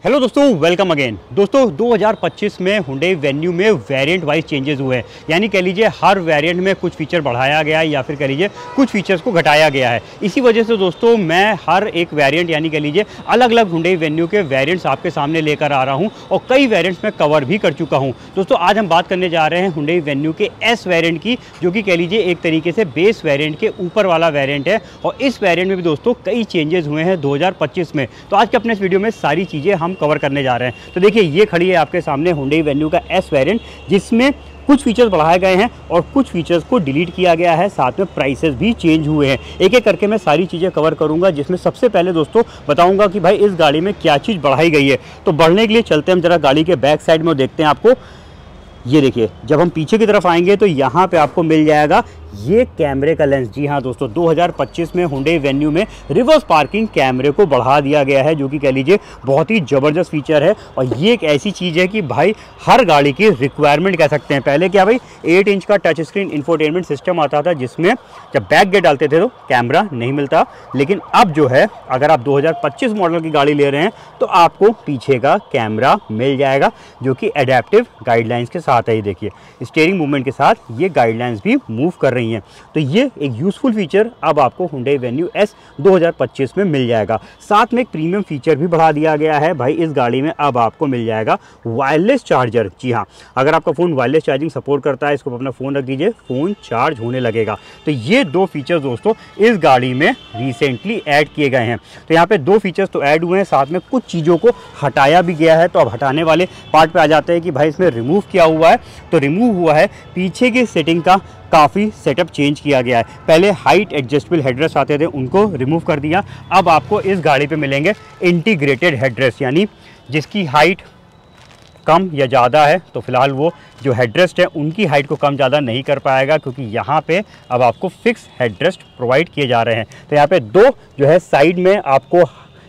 Hello दोस्तों, welcome again. दोस्तों 2025 में हुंडई वेन्यू में वेरिएंट वाइज चेंजेस हुए हैं, यानी कह लीजिए हर वेरिएंट में कुछ फीचर बढ़ाया गया है या फिर कह लीजिए कुछ फीचर्स को घटाया गया है। इसी वजह से दोस्तों मैं हर एक वेरिएंट यानी कह लीजिए अलग अलग हुंडई वेन्यू के वेरिएंट्स आपके सामने लेकर आ रहा हूं और कई वेरिएंट्स में कवर भी कर चुका हूँ। दोस्तों आज हम बात करने जा रहे हैं हुंडई वेन्यू के एस वेरिएंट की, जो कि कह लीजिए एक तरीके से बेस वेरिएंट के ऊपर वाला वेरिएंट है। और इस वेरिएंट में भी दोस्तों कई चेंजेस हुए हैं 2025 में। तो आज के अपने इस वीडियो में सारी चीज़ें हम कवर करने जा रहे हैं। तो देखिए ये खड़ी है आपके सामने हुंडई वेन्यू का एस वेरिएंट, जिसमें कुछ फीचर्स बढ़ाए गए हैं और कुछ फीचर्स को डिलीट किया गया है, साथ में प्राइसेस भी चेंज हुए हैं। एक एक करके मैं सारी चीज़ें कवर करूंगा, जिसमें सबसे पहले दोस्तों बताऊंगा कि भाई इस गाड़ी में क्या चीज़ बढ़ाई गई है। तो बढ़ने के लिए चलते हैं हम जरा गाड़ी के बैक साइड में, देखते हैं आपको। ये देखिए, जब हम पीछे की तरफ आएंगे तो यहाँ पे आपको मिल जाएगा ये कैमरे का लेंस। जी हाँ दोस्तों, 2025 में हुंडई वेन्यू में रिवर्स पार्किंग कैमरे को बढ़ा दिया गया है, जो कि कह लीजिए बहुत ही ज़बरदस्त फीचर है। और ये एक ऐसी चीज़ है कि भाई हर गाड़ी की रिक्वायरमेंट कह सकते हैं। पहले क्या भाई 8 इंच का टच स्क्रीन इंफोटेनमेंट सिस्टम आता था, जिसमें जब बैक गेट डालते थे तो कैमरा नहीं मिलता। लेकिन अब जो है, अगर आप 2025 मॉडल की गाड़ी ले रहे हैं तो आपको पीछे का कैमरा मिल जाएगा, जो कि एडेप्टिव गाइडलाइंस के साथ है। ये देखिए, स्टीयरिंग मूवमेंट के साथ ये गाइडलाइंस भी मूव कर रही हैं। तो ये एक यूजफुल फीचर अब आपको हुंडई वेन्यू एस 2025 में मिल जाएगा। साथ में एक प्रीमियम फीचर भी बढ़ा दिया गया है भाई, इस गाड़ी में अब आपको मिल जाएगा वायरलेस चार्जर। जी हाँ, अगर आपका फ़ोन वायरलेस चार्जिंग सपोर्ट करता है, इसको अपना फ़ोन रख दीजिए, फ़ोन चार्ज होने लगेगा। तो ये दो फीचर्स दोस्तों इस गाड़ी में रिसेंटली ऐड किए गए हैं। तो यहाँ पे दो फीचर्स तो ऐड हुए हैं, साथ में कुछ चीज़ों को हटाया भी गया है। तो अब हटाने वाले पार्ट पे आ जाते हैं कि भाई इसमें रिमूव किया हुआ है। तो रिमूव हुआ है पीछे की सेटिंग का काफ़ी सेटअप चेंज किया गया है। पहले हाइट एडजस्टेबल हेडरेस्ट आते थे, उनको रिमूव कर दिया। अब आपको इस गाड़ी पे मिलेंगे इंटीग्रेटेड हेडरेस्ट, यानी जिसकी हाइट कम या ज़्यादा है तो फिलहाल वो जो हेडरेस्ट है उनकी हाइट को कम ज़्यादा नहीं कर पाएगा, क्योंकि यहाँ पे अब आपको फिक्स हेडरेस्ट प्रोवाइड किए जा रहे हैं। तो यहाँ पे दो जो है साइड में आपको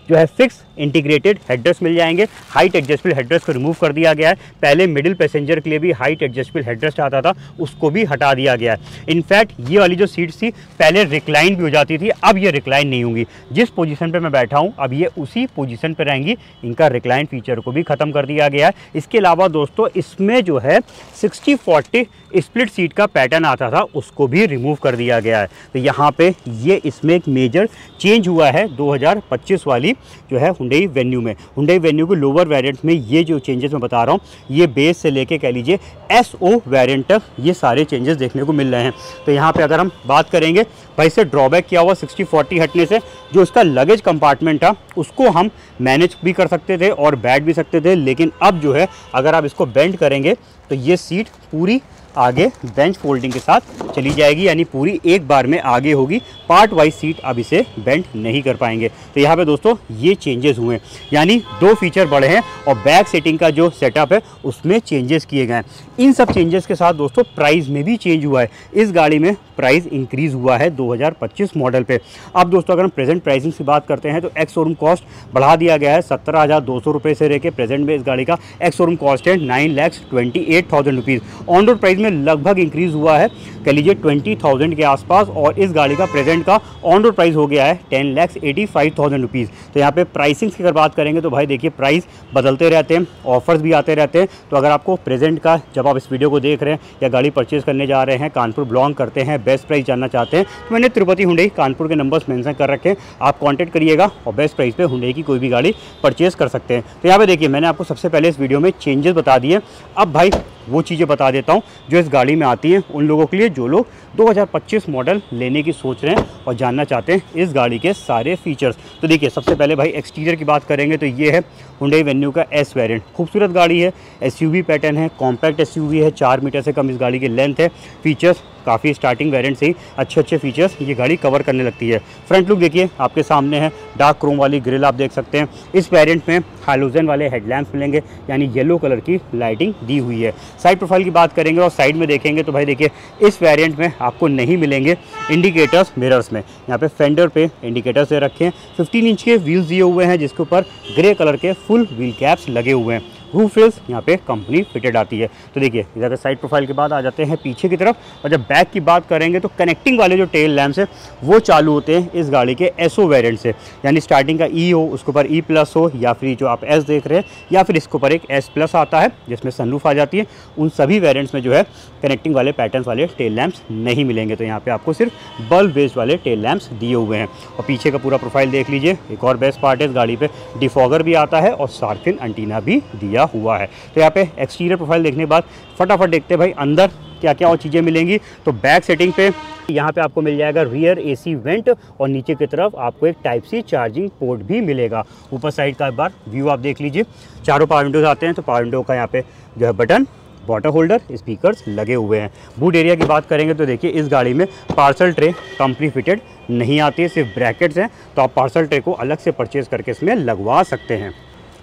जो है फिक्स इंटीग्रेटेड हेडरेस्ट मिल जाएंगे। हाइट एडजस्टेबल हेडरेस्ट को रिमूव कर दिया गया है। पहले मिडिल पैसेंजर के लिए भी हाइट एडजस्टेबल हेडरेस्ट आता था, उसको भी हटा दिया गया है। इनफैक्ट ये वाली जो सीट्स थी पहले रिक्लाइन भी हो जाती थी, अब ये रिक्लाइन नहीं होंगी। जिस पोजीशन पे मैं बैठा हूँ अब ये उसी पोजीशन पे रहेंगी। इनका रिक्लाइन फीचर को भी ख़त्म कर दिया गया है। इसके अलावा दोस्तों इसमें जो है 60-40 स्प्लिट सीट का पैटर्न आता था, उसको भी रिमूव कर दिया गया है। तो यहाँ पे ये इसमें एक मेजर चेंज हुआ है 2025 वाली जो है हुंडई वेन्यू में। हुंडई वेन्यू के लोअर वेरिएंट में ये जो चेंजेस मैं बता रहा हूँ, ये बेस से लेके कह लीजिए एसओ वेरिएंट तक ये सारे चेंजेस देखने को मिल रहे हैं। तो यहाँ पे अगर हम बात करेंगे भाई, से ड्रॉबैक किया हुआ 60-40 हटने से जो इसका लगेज कंपार्टमेंट था उसको हम मैनेज भी कर सकते थे और बैठ भी सकते थे। लेकिन अब जो है अगर आप इसको बेंड करेंगे तो ये सीट पूरी आगे बेंच फोल्डिंग के साथ चली जाएगी, यानी पूरी एक बार में आगे होगी। पार्ट वाइज सीट अब इसे बेंड नहीं कर पाएंगे। तो यहाँ पे दोस्तों ये चेंजेस हुए, यानी दो फीचर बढ़े हैं और बैक सेटिंग का जो सेटअप है उसमें चेंजेस किए गए हैं। इन सब चेंजेस के साथ दोस्तों प्राइस में भी चेंज हुआ है। इस गाड़ी में प्राइस इंक्रीज़ हुआ है 2025 मॉडल पे। अब दोस्तों अगर हम प्रेजेंट प्राइसिंग की बात करते हैं तो एक्स शोरूम कॉस्ट बढ़ा दिया गया है 17,200 रुपये से लेकर प्रेजेंट में इस गाड़ी का एक्स शोरूम कॉस्ट है 9,28,000 रुपीज़। ऑन रोड प्राइस में लगभग इंक्रीज़ हुआ है, कह लीजिए 20,000 के आसपास। और इस गाड़ी का प्रेजेंट का ऑन रोड प्राइस हो गया है 10,85,000 रुपीज़। तो यहाँ पे प्राइसिंग की अगर बात करेंगे तो भाई देखिए प्राइस बदलते रहते हैं, ऑफर्स भी आते रहते हैं। तो अगर आपको प्रेजेंट का, जब आप इस वीडियो को देख रहे हैं या गाड़ी परचेज़ करने जा रहे हैं, कानपुर बिलोंग करते हैं, बेस्ट प्राइस जानना चाहते हैं, तो मैंने तिरुपति हुंडई कानपुर के नंबर्स मेंशन कर रखे हैं। आप कांटेक्ट करिएगा और बेस्ट प्राइस पे हुंडई की कोई भी गाड़ी परचेज़ कर सकते हैं। तो यहाँ पे देखिए मैंने आपको सबसे पहले इस वीडियो में चेंजेस बता दिए। अब भाई वो चीज़ें बता देता हूँ जो इस गाड़ी में आती हैं उन लोगों के लिए जो लोग 2025 मॉडल लेने की सोच रहे हैं और जानना चाहते हैं इस गाड़ी के सारे फीचर्स। तो देखिए सबसे पहले भाई एक्सटीरियर की बात करेंगे तो ये है हुंडई वेन्यू का एस वेरिएंट। खूबसूरत गाड़ी है, एसयूवी पैटर्न है, कॉम्पैक्ट एसयूवी है, 4 मीटर से कम इस गाड़ी की लेंथ है। फीचर्स काफ़ी स्टार्टिंग वेरिएंट से ही अच्छे फीचर्स ये गाड़ी कवर करने लगती है। फ्रंट लुक देखिए आपके सामने है, डार्क क्रोम वाली ग्रिल आप देख सकते हैं। इस वेरिएंट में हैलोजन वाले हेडलैम्प्स मिलेंगे, यानी येलो कलर की लाइटिंग दी हुई है। साइड प्रोफाइल की बात करेंगे और साइड में देखेंगे तो भाई देखिए इस वेरिएंट में आपको नहीं मिलेंगे इंडिकेटर्स मिरर्स में। यहाँ पे फेंडर पे इंडिकेटर्स दे रखे हैं। 15 इंच के व्हील्स दिए हुए हैं, जिसके ऊपर ग्रे कलर के फुल व्हील कैप्स लगे हुए हैं। रूफ रेल्स यहाँ पे कंपनी फिटेड आती है। तो देखिए इधर का साइड प्रोफाइल के बाद आ जाते हैं पीछे की तरफ, और जब बैक की बात करेंगे तो कनेक्टिंग वाले जो टेल लैम्प्स है वो चालू होते हैं इस गाड़ी के एसओ वेरिएंट से, यानी स्टार्टिंग का ई हो, उसके ऊपर ई प्लस हो, या फिर जो आप एस देख रहे हैं, या फिर इसके ऊपर एक एस प्लस आता है जिसमें सनरूफ आ जाती है। उन सभी वेरिएंट्स में जो है कनेक्टिंग वाले पैटर्न वाले टेल लैम्प्स नहीं मिलेंगे। तो यहाँ पे आपको सिर्फ बल्ब बेस्ड वाले टेल लैम्प्स दिए हुए हैं। और पीछे का पूरा प्रोफाइल देख लीजिए। एक और बेस्ट पार्ट है, इस गाड़ी पे डिफॉगर भी आता है और शार्क फिन एंटीना भी दिया हुआ है। तो यहाँ पे एक्सटीरियर प्रोफाइल देखने के बाद फटाफट देखते हैं भाई अंदर क्या क्या और चीज़ें मिलेंगी। तो बैक सेटिंग पे यहाँ पे आपको मिल जाएगा रियर एसी वेंट, और नीचे की तरफ आपको एक टाइप सी चार्जिंग पोर्ट भी मिलेगा। ऊपर साइड का एक बार व्यू आप देख लीजिए। चारों पावर विंडोज आते हैं, तो पावर विंडो का यहाँ पे जो है बटन, वाटर होल्डर, स्पीकर्स लगे हुए हैं। बूट एरिया की बात करेंगे तो देखिए इस गाड़ी में पार्सल ट्रे कंपनी फिटेड नहीं आती है, सिर्फ ब्रैकेट्स हैं, तो आप पार्सल ट्रे को अलग से परचेज़ करके इसमें लगवा सकते हैं।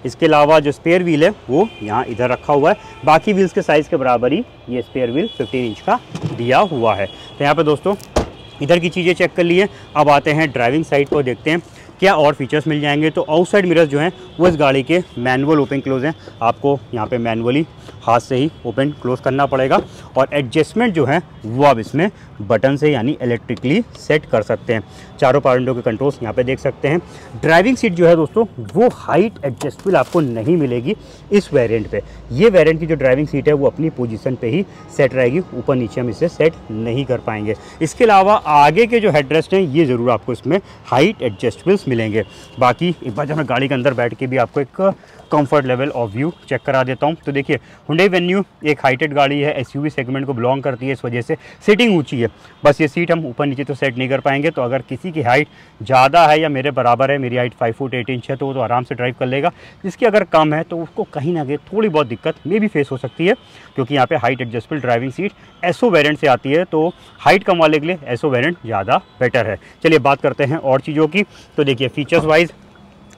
इसके अलावा जो स्पेयर व्हील है वो यहाँ इधर रखा हुआ है। बाकी व्हील्स के साइज़ के बराबर ही ये स्पेयर व्हील 15 इंच का दिया हुआ है। तो यहाँ पे दोस्तों इधर की चीज़ें चेक कर लिए। अब आते हैं ड्राइविंग साइड को, देखते हैं क्या और फीचर्स मिल जाएंगे। तो आउटसाइड मिरर्स जो हैं वो इस गाड़ी के मैनुअल ओपन क्लोज हैं, आपको यहाँ पे मैनुअली हाथ से ही ओपन क्लोज करना पड़ेगा। और एडजस्टमेंट जो है वो आप इसमें बटन से यानी इलेक्ट्रिकली सेट कर सकते हैं। चारों पावर विंडो के कंट्रोल्स यहाँ पे देख सकते हैं। ड्राइविंग सीट जो है दोस्तों वो हाइट एडजस्टेबल आपको नहीं मिलेगी इस वेरिएंट पे। ये वेरिएंट की जो ड्राइविंग सीट है वो अपनी पोजीशन पे ही सेट रहेगी, ऊपर नीचे हम इसे सेट नहीं कर पाएंगे। इसके अलावा आगे के जो हेडरेस्ट हैं ये ज़रूर आपको इसमें हाइट एडजस्टेबल्स मिलेंगे। बाकी एक बार जब मैं गाड़ी के अंदर बैठ के भी आपको एक comfort level of view check करा देता हूँ। तो देखिए हुंडई वेन्यू एक हाइटेड गाड़ी है, एसयूवी सेगमेंट को बिलोंग करती है, इस वजह से सीटिंग ऊंची है। बस ये सीट हम ऊपर नीचे तो सेट नहीं कर पाएंगे। तो अगर किसी की हाइट ज़्यादा है या मेरे बराबर है, मेरी हाइट 5 फुट 8 इंच है, तो वो तो आराम से ड्राइव कर लेगा। जिसकी अगर कम है तो उसको कहीं ना कहीं थोड़ी बहुत दिक्कत में भी फेस हो सकती है, क्योंकि यहाँ पे height adjustable driving seat SO variant से आती है। तो हाइट कम वाले के लिए एसओ वेरिएंट ज़्यादा बेटर है। चलिए बात करते हैं और चीज़ों की। तो देखिए फीचर्स वाइज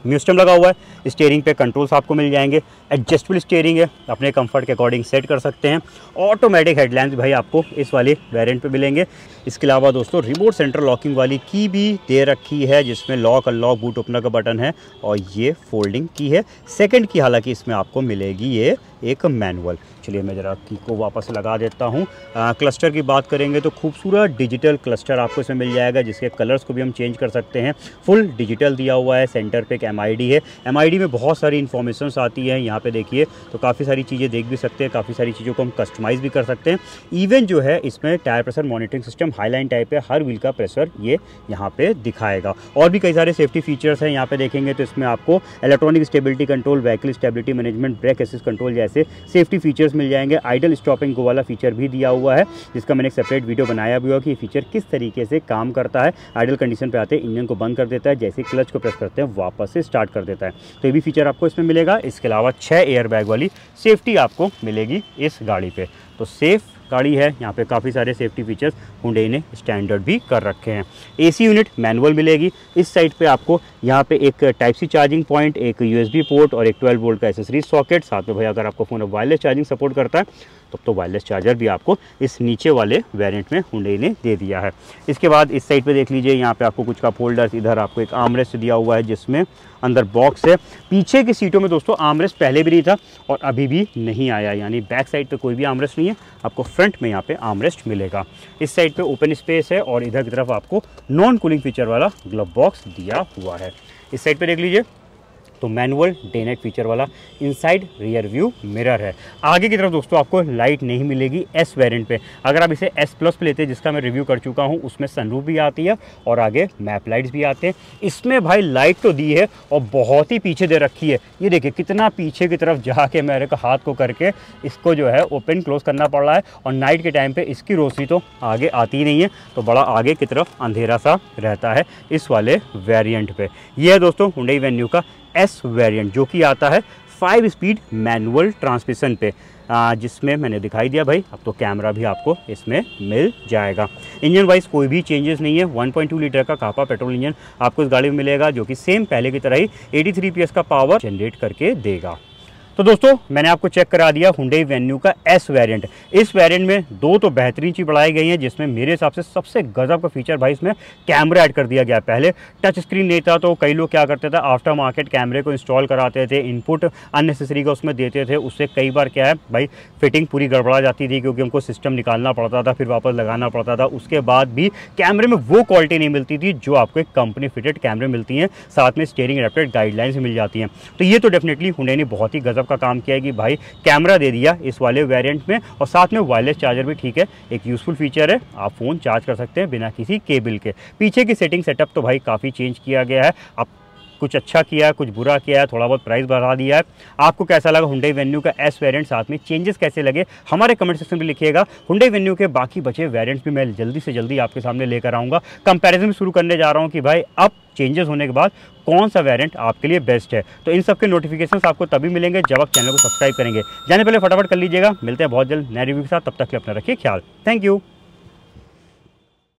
म्यूजियम लगा हुआ है, स्टीयरिंग पे कंट्रोल्स आपको मिल जाएंगे, एडजस्टेबल स्टीयरिंग है, अपने कंफर्ट के अकॉर्डिंग सेट कर सकते हैं। ऑटोमेटिक हेडलैम्प्स भाई आपको इस वाले वेरिएंट पे मिलेंगे। इसके अलावा दोस्तों रिमोट सेंट्रल लॉकिंग वाली की भी दे रखी है, जिसमें लॉक अनलॉक बूट ओपनर का बटन है, और ये फोल्डिंग की है। सेकंड की हालांकि इसमें आपको मिलेगी ये एक मैनुअल। चलिए मैं ज़रा की को वापस लगा देता हूँ। क्लस्टर की बात करेंगे तो खूबसूरत डिजिटल क्लस्टर आपको इसमें मिल जाएगा, जिसके कलर्स को भी हम चेंज कर सकते हैं। फुल डिजिटल दिया हुआ है। सेंटर पे एक MID है, MID में बहुत सारी इन्फॉर्मेशंस आती है। यहाँ पे देखिए तो काफ़ी सारी चीज़ें देख भी सकते हैं, काफ़ी सारी चीज़ों को हम कस्टमाइज़ भी कर सकते हैं। इवन जो है इसमें tyre pressure monitoring system highline type है, हर व्हील का प्रेशर ये यहाँ पे दिखाएगा। और भी कई सारे सेफ्टी फीचर्स हैं यहाँ पे देखेंगे तो इसमें आपको electronic stability control, vehicle stability management, brake assist control जैसे सेफ्टी फीचर्स मिल जाएंगे। आइडल स्टॉपिंग गो वाला फीचर भी दिया हुआ है, जिसका मैंने एक सेपरेट वीडियो बनाया भी हुआ कि ये फीचर किस तरीके से काम करता है। आइडल कंडीशन पे आते हैं इंजन को बंद कर देता है, जैसे क्लच को प्रेस करते हैं वापस से स्टार्ट कर देता है। तो ये भी फीचर आपको इसमें मिलेगा। इसके अलावा 6 एयर बैग वाली सेफ्टी आपको मिलेगी इस गाड़ी पे। तो सेफ गाड़ी है, यहाँ पे काफ़ी सारे सेफ्टी फीचर्स हुंडई ने स्टैंडर्ड भी कर रखे हैं। AC यूनिट मैनुअल मिलेगी। इस साइड पे आपको यहाँ पे एक टाइप सी चार्जिंग पॉइंट, एक USB पोर्ट और एक 12 वोल्ट का एसेसरीज सॉकेट। साथ में भाई अगर आपको फ़ोन वायरलेस चार्जिंग सपोर्ट करता है तब तो वायरलेस चार्जर भी आपको इस नीचे वाले वेरिएंट में हुंडई ने दे दिया है। इसके बाद इस साइड पे देख लीजिए, यहाँ पे आपको कुछ का फोल्डर्स, इधर आपको एक आर्मरेस्ट दिया हुआ है जिसमें अंदर बॉक्स है। पीछे की सीटों में दोस्तों आर्मरेस्ट पहले भी नहीं था और अभी भी नहीं आया, यानी बैक साइड पे कोई भी आर्मरेस्ट नहीं है, आपको फ्रंट में यहाँ पे आर्मरेस्ट मिलेगा। इस साइड पे ओपन स्पेस है और इधर की तरफ आपको नॉन कूलिंग फीचर वाला ग्लव बॉक्स दिया हुआ है। इस साइड पे देख लीजिए तो मैनुअल डे नाइट फीचर वाला इनसाइड रियर व्यू मिरर है। आगे की तरफ दोस्तों आपको लाइट नहीं मिलेगी S वेरिएंट पे। अगर आप इसे S प्लस पे लेते हैं, जिसका मैं रिव्यू कर चुका हूँ, उसमें सनरूफ भी आती है और आगे मैप लाइट्स भी आते हैं। इसमें भाई लाइट तो दी है और बहुत ही पीछे दे रखी है। ये देखिए कितना पीछे की तरफ जाके मेरे को हाथ को करके इसको जो है ओपन क्लोज करना पड़ रहा है, और नाइट के टाइम पर इसकी रोशनी तो आगे आती ही नहीं है, तो बड़ा आगे की तरफ अंधेरा सा रहता है इस वाले वेरिएंट पे। ये है दोस्तों हुंडई वेन्यू का S वेरिएंट, जो कि आता है 5 स्पीड मैनुअल ट्रांसमिशन पे, जिसमें मैंने दिखाई दिया भाई। अब तो कैमरा भी आपको इसमें मिल जाएगा। इंजन वाइज कोई भी चेंजेस नहीं है। 1.2 लीटर का कापा पेट्रोल इंजन आपको इस गाड़ी में मिलेगा, जो कि सेम पहले की तरह ही 83 PS का पावर जनरेट करके देगा। तो दोस्तों मैंने आपको चेक करा दिया Hyundai Venue का S वेरिएंट। इस वेरिएंट में दो तो बेहतरीन चीज़ बढ़ाई गई हैं, जिसमें मेरे हिसाब से सबसे गजब का फीचर भाई इसमें कैमरा ऐड कर दिया गया है। पहले टच स्क्रीन नहीं था तो कई लोग क्या करते थे, आफ्टर मार्केट कैमरे को इंस्टॉल कराते थे, इनपुट अननेसेसरी का उसमें देते थे। उससे कई बार क्या है भाई फिटिंग पूरी गड़बड़ा जाती थी, क्योंकि हमको सिस्टम निकालना पड़ता था, फिर वापस लगाना पड़ता था। उसके बाद भी कैमरे में वो क्वालिटी नहीं मिलती थी जो आपको एक कंपनी फिटेड कैमरे मिलती हैं, साथ में स्टीयरिंग एडेप्टेड गाइडलाइंस मिल जाती हैं। तो ये तो डेफिनेटली Hyundai ने बहुत ही गजब का काम किया है कि भाई कैमरा दे दिया इस वाले वेरिएंट में, और साथ में वायरलेस चार्जर भी ठीक है, एक यूजफुल फीचर है। आप फ़ोन चार्ज कर सकते हैं बिना किसी केबल के। पीछे की सेटिंग सेटअप तो भाई काफ़ी चेंज किया गया है, अब कुछ अच्छा किया है, कुछ बुरा किया है, थोड़ा बहुत प्राइस बढ़ा दिया है। आपको कैसा लगा Hyundai Venue का S वेरिएंट, साथ में चेंजेस कैसे लगे हमारे कमेंट सेक्शन में लिखिएगा। Hyundai Venue के बाकी बचे वेरिएंट्स भी मैं जल्दी से जल्दी आपके सामने लेकर आऊँगा। कंपैरिजन भी शुरू करने जा रहा हूँ कि भाई अब चेंजेस होने के बाद कौन सा वेरिएंट आपके लिए बेस्ट है। तो इन सब के नोटिफिकेशंस आपको तभी मिलेंगे जब आप चैनल को सब्सक्राइब करेंगे। जाने पहले फटाफट कर लीजिएगा। मिलते हैं बहुत जल्द नए रिव्यू के साथ, तब तक के अपना रखिए ख्याल। Thank you.